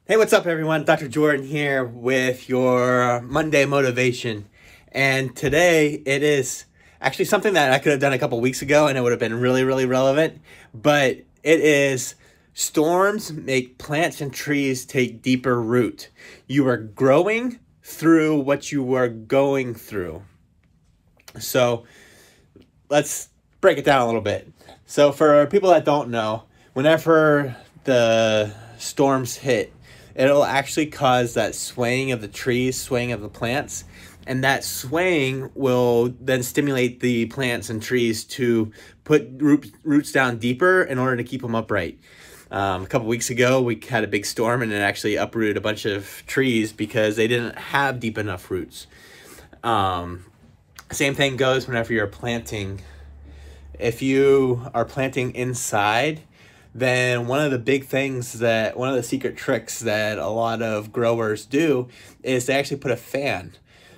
Hey, what's up everyone? Dr. Jordan here with your Monday motivation. And today it is actually something that I could have done a couple weeks ago and it would have been really relevant. But it is storms make plants and trees take deeper root. You are growing through what you are going through. So let's break it down a little bit. So for people that don't know, whenever the storms hit, it'll actually cause that swaying of the trees, swaying of the plants, and that swaying will then stimulate the plants and trees to put roots down deeper in order to keep them upright. A couple weeks ago, we had a big storm and it actually uprooted a bunch of trees because they didn't have deep enough roots. Same thing goes whenever you're planting. If you are planting inside, then one of the secret tricks that a lot of growers do is they actually put a fan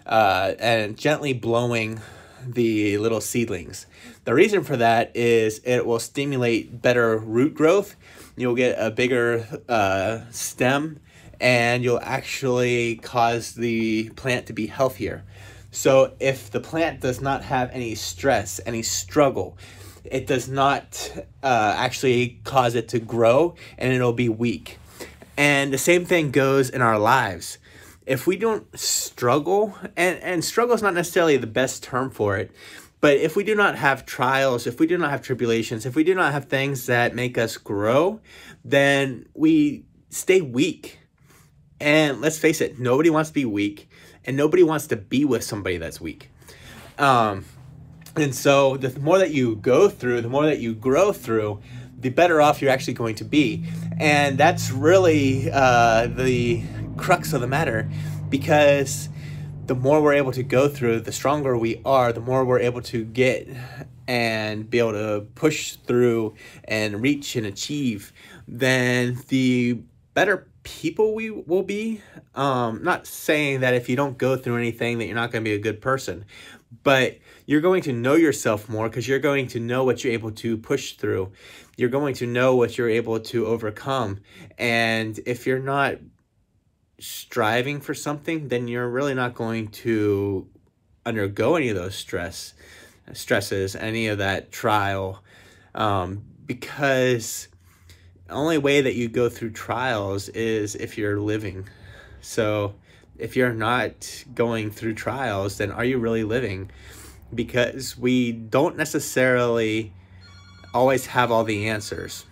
and gently blowing the little seedlings. The reason for that is it will stimulate better root growth. You'll get a bigger stem and you'll actually cause the plant to be healthier. So if the plant does not have any stress, any struggle, it does not actually cause it to grow and it'll be weak. And the same thing goes in our lives. If we don't struggle, and struggle is not necessarily the best term for it, but if we do not have trials, if we do not have tribulations, if we do not have things that make us grow, then we stay weak. And let's face it, nobody wants to be weak and nobody wants to be with somebody that's weak. And so the more that you go through, the more that you grow through, the better off you're actually going to be. And that's really the crux of the matter, because the more we're able to go through, the stronger we are, the more we're able to get and be able to push through and reach and achieve, then the better people we will be. Not saying that if you don't go through anything that you're not going to be a good person, but you're going to know yourself more because you're going to know what you're able to push through. You're going to know what you're able to overcome. And if you're not striving for something, then you're really not going to undergo any of those stresses, any of that trial, because the only way that you go through trials is if you're living. So if you're not going through trials, then are you really living? Because we don't necessarily always have all the answers.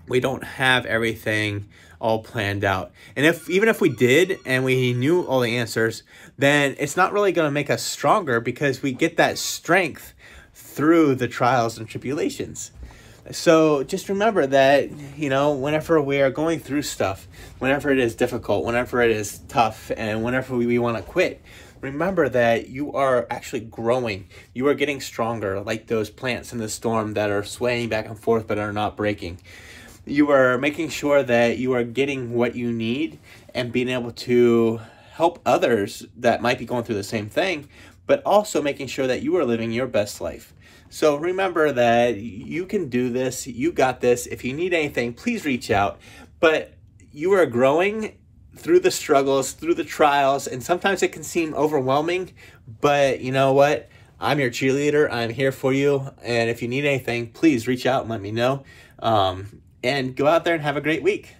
We don't have everything all planned out. And even if we did and we knew all the answers, then it's not really going to make us stronger, because we get that strength through the trials and tribulations. So just remember that, whenever we are going through stuff, whenever it is difficult, whenever it is tough, and whenever we want to quit, remember that you are actually growing. You are getting stronger, like those plants in the storm that are swaying back and forth but are not breaking. You are making sure that you are getting what you need and being able to help others that might be going through the same thing, but also making sure that you are living your best life. So remember that you can do this. You got this. If you need anything, please reach out. But you are growing through the struggles, through the trials, and sometimes it can seem overwhelming. But you know what? I'm your cheerleader. I'm here for you. And if you need anything, please reach out and let me know. And go out there and have a great week.